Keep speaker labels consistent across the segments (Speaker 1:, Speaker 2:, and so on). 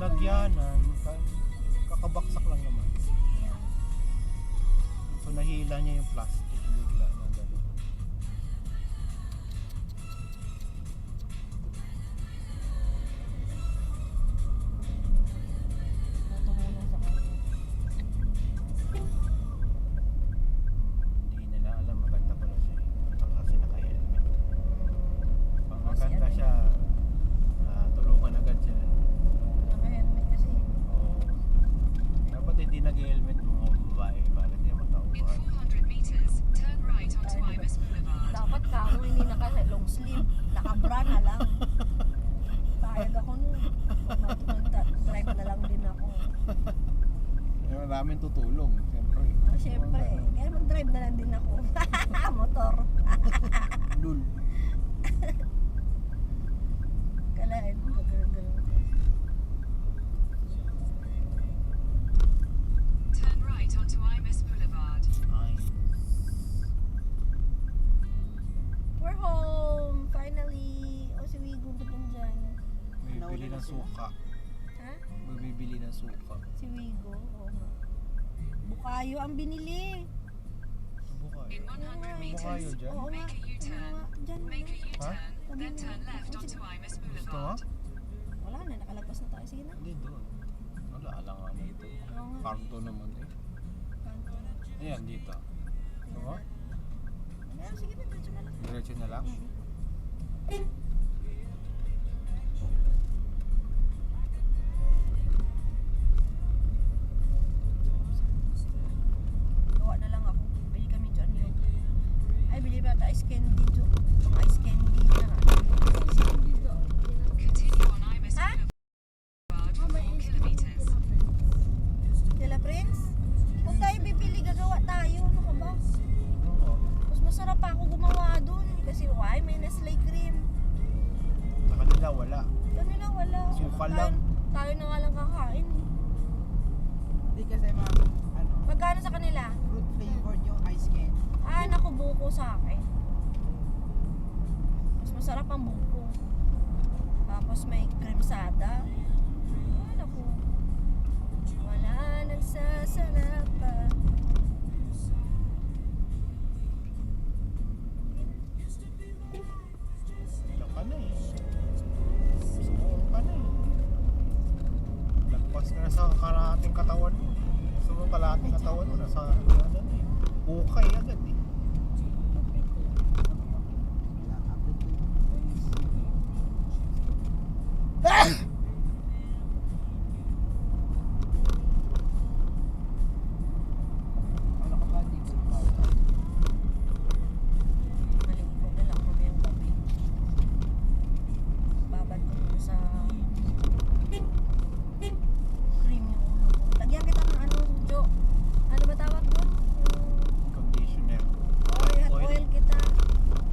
Speaker 1: Lagyanan, kakabaksak lang naman. So nahila niya yung plastic bigla na gano'n.
Speaker 2: Tumulong sa kanya.
Speaker 1: Hindi nila alam, maganda pala siya. Kasi naka-helmet. Pag maganda siya, tulungan agad siya.
Speaker 2: Naka-helmet kasi.
Speaker 1: Oo. Dapat hindi nag-helmet mga babae para hindi matauhan.
Speaker 3: In 400 meters, turn right onto Imus Boulevard.
Speaker 2: Dapat kamo hindi naka-long sleeve. Naka-bra na lang. Payag ako nun. Mag-drive na lang din ako.
Speaker 1: Maraming tutulong, siyempre.
Speaker 2: Siyempre. Kaya mag-drive na lang din ako. Motor.
Speaker 1: Lul.
Speaker 2: Kalahin mo. Gagawin.
Speaker 3: Turn right onto Imus Boulevard.
Speaker 1: Ay.
Speaker 2: We're home. Finally. O si Wigo ba dyan?
Speaker 1: Bibili ng suka.
Speaker 2: Ha?
Speaker 1: Bibili ng suka.
Speaker 2: Si Wigo. Oo nga. Bukayo ang binili.
Speaker 1: Bukay.
Speaker 3: In 100 meters,
Speaker 1: Bukayo dyan?
Speaker 2: Oo nga.
Speaker 3: make a U-turn.
Speaker 2: Dyan.
Speaker 3: Make a
Speaker 1: Huh?
Speaker 3: U-turn, then turn left onto Imus
Speaker 1: Gusto mo?
Speaker 3: Boulevard.
Speaker 2: Wala na. Nakalagpas na tayo. Sige na.
Speaker 1: Hindi doon. Wala lang ano ito.
Speaker 2: Oo nga.
Speaker 1: Kanto naman eh.
Speaker 2: Kanto.
Speaker 1: Ayan, dito. Diba?
Speaker 2: Ayan, sige na. Diretso na lang.
Speaker 1: Diretso na lang.
Speaker 2: Gawa na lang ako. Bili kami dyan yung... Ay, bili ba tayo ice candy dyan? Mga ice candy na
Speaker 3: Continue on Imus
Speaker 2: Huh?
Speaker 3: Boulevard for 4 kilometers.
Speaker 2: Kila Prince? Kung tayo bibili, gagawa tayo. Ano ka ba?
Speaker 1: Oo.
Speaker 2: Mas masarap pa ako gumawa dun. Kasi why? May Nestle cream.
Speaker 1: Sa kanila wala.
Speaker 2: Kanila wala.
Speaker 1: Sukal
Speaker 2: Tayo-
Speaker 1: lang.
Speaker 2: Tayo na nga lang kakain.
Speaker 4: Hindi kasi mga ano,
Speaker 2: Magkano sa kanila?
Speaker 4: fruit flavored yung ice candy.
Speaker 2: Ah, naku, buko sa akin. Mas masarap ang buko. Tapos may kremsada. Ah, naku. Wala nagsasarap pa.
Speaker 1: Diyan ka na eh. Sumuong ka na eh. Lagpas ka na sa kalahating katawan mo. Gusto mo kalahating katawan mo. Nasa ano na eh. Bukay agad eh.
Speaker 4: Ano ka ba dito?
Speaker 2: Maligo na lang kami ang gabi. Babad ko muna sa cream yung ulo ko. Lagyan kita ng ano, Jo. Ano ba tawag doon?
Speaker 1: Conditioner.
Speaker 2: Hot oil kita.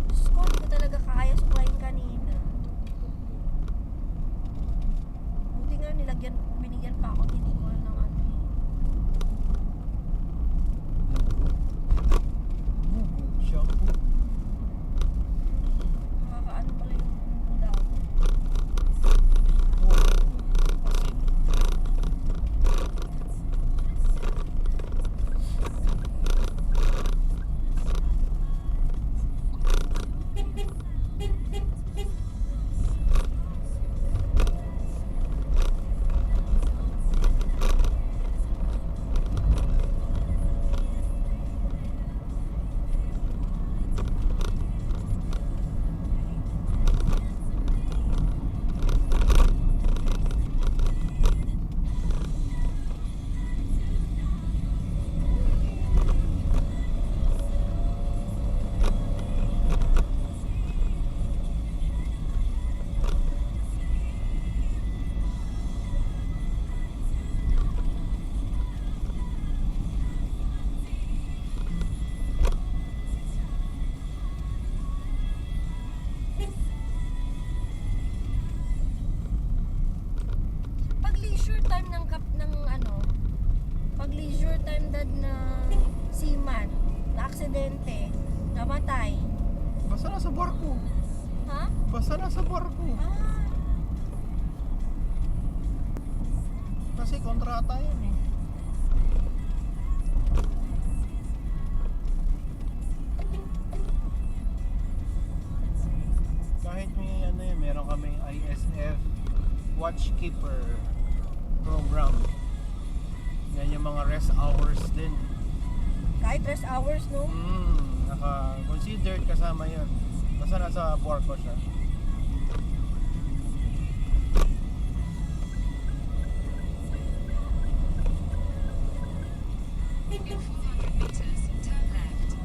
Speaker 2: Diyos ko, hindi ko talaga kaya suklayin kanina. Buti nga binigyan pa ako ni Nicole ng ano.
Speaker 1: Shampoo.
Speaker 2: Nakakaano pala yung ulo ko.
Speaker 1: Oo. Asin.
Speaker 2: Pag leisure time ng ano, pag leisure time dad na seaman, na aksidente, namatay.
Speaker 1: Basta nasa barko.
Speaker 2: Ha?
Speaker 1: Basta nasa barko.
Speaker 2: Ah.
Speaker 1: kasi kontrata yan eh. Kahit may ano yun, meron kaming ISF Watchkeeper program. Yan yung mga rest hours din.
Speaker 2: Kahit rest hours, no?
Speaker 1: Naka-considered kasama yun. Basta nasa barko siya.
Speaker 3: In 400 meters, turn left.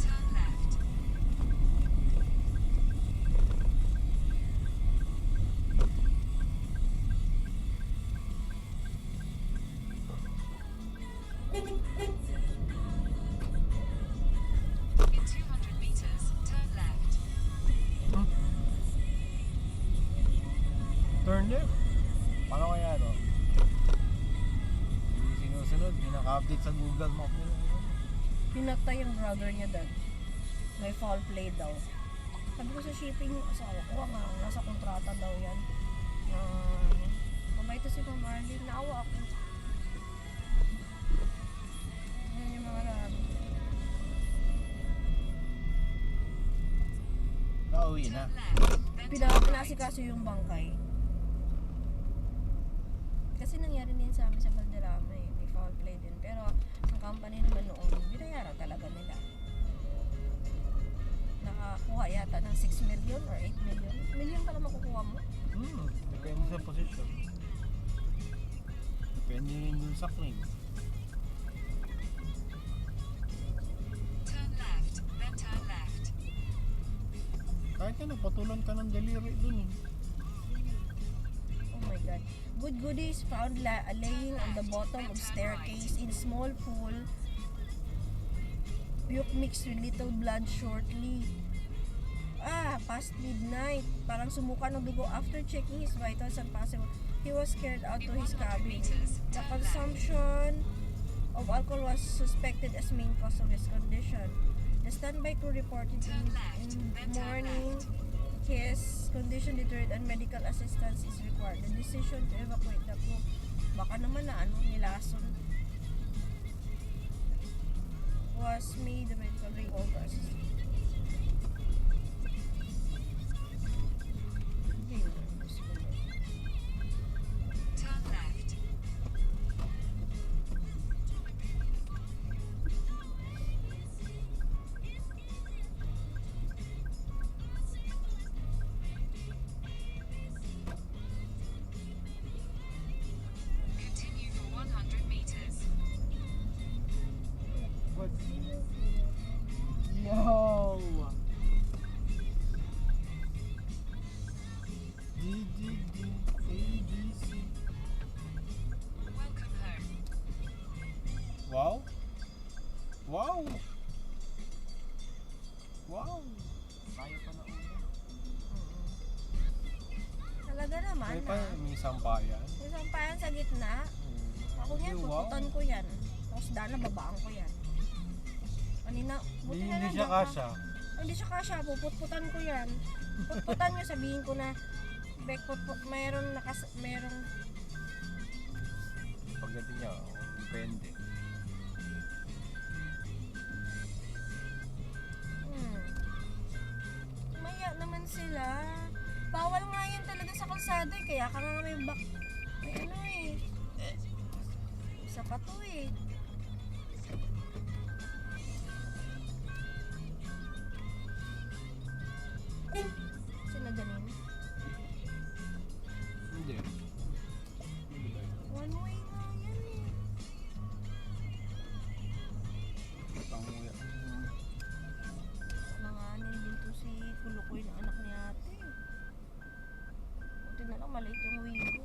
Speaker 3: Turn left. In 200 meters, turn left.
Speaker 1: Turn left. Paano kaya no? Hindi sinusunod, hindi naka-update sa Google Map nila.
Speaker 2: Pinatay yung brother niya dad. May foul play daw. Sabi ko sa shipping yung asawa ko nga, nasa kontrata daw yan. Mabait to si Ma'am Arlene, naawa ako. Yan yung mga
Speaker 1: Nauwi na.
Speaker 3: Turn left. Then turn right.
Speaker 2: pinasikaso yung bangkay. Kasi nangyari din sa amin sa Valderrama eh. May foul play din. Pero ang company naman noon, binayaran talaga nila. Nakakuha yata ng 6 million or 8 million. Million pala makukuha mo.
Speaker 1: Depende sa position. Depende rin dun sa claim.
Speaker 3: Turn left. Then turn left.
Speaker 1: Kahit na patulan ka ng delivery dun eh.
Speaker 2: Oh my god. Good goodies found laying on the bottom of staircase in small pool. Puke mixed with little blood shortly. Past midnight. Parang sumuka ng dugo after checking his vitals and possible. He was carried out to his cabin. The consumption of alcohol was suspected as main cause of his condition. The standby crew reported in the morning his condition deteriorated and medical assistance is required. The decision to evacuate the crew, baka naman na nilason, was made the medical revolvers.
Speaker 3: Turn left. Continue for 100 meters.
Speaker 4: What? Yo!
Speaker 1: DDD-ABC.
Speaker 3: Welcome home.
Speaker 1: Wow! Wow! Wow! Tayo pa na una.
Speaker 2: Talaga naman
Speaker 1: May sampayan.
Speaker 2: May sampayan sa gitna. Ako niyan,
Speaker 1: Wow.
Speaker 2: puputan ko yan. Tapos dana, babaan ko yan. Kanina, buti na
Speaker 1: Hindi
Speaker 2: lang
Speaker 1: siya
Speaker 2: baka-
Speaker 1: kasha.
Speaker 2: Hindi siya kasha, puputputan ko yan. Putputan nyo, sabihin ko na, Bek, mayroong
Speaker 1: Pagdating niya, depende.
Speaker 2: Maya naman sila. Bawal nga yan talaga sa kalsada eh. Kaya ka nga may may ano eh. Isa pa to eh. Sila Janine?
Speaker 1: Hindi.
Speaker 2: One way nga yan eh.
Speaker 1: Panguya.
Speaker 2: Nanganin dito si Kulukoy na anak ni ate. Buti na lang maliit yung wigo.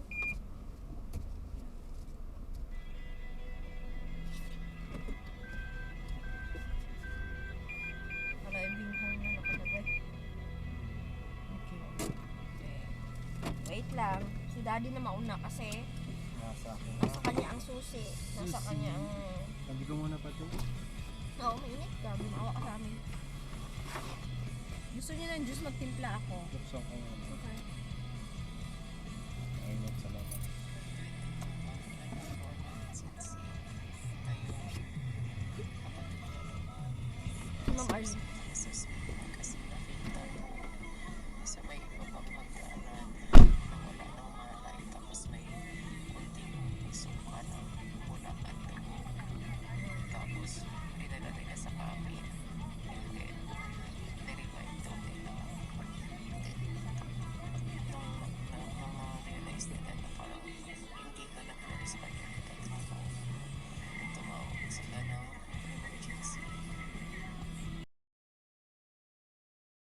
Speaker 2: lang, si daddy na mauna kasi
Speaker 1: Nasa akin.
Speaker 2: nasa kanya ang susi. Nasa
Speaker 1: Susi.
Speaker 2: kanya ang...
Speaker 1: Hindi ko muna pa ito.
Speaker 2: Oo, mainit ka. Gumawa ka sa amin. Gusto niyo ng juice, magtimpla ako.
Speaker 1: Buksan ko muna.
Speaker 2: Okay.
Speaker 1: Mainit sa labas.
Speaker 2: Si Ma'am Arlene.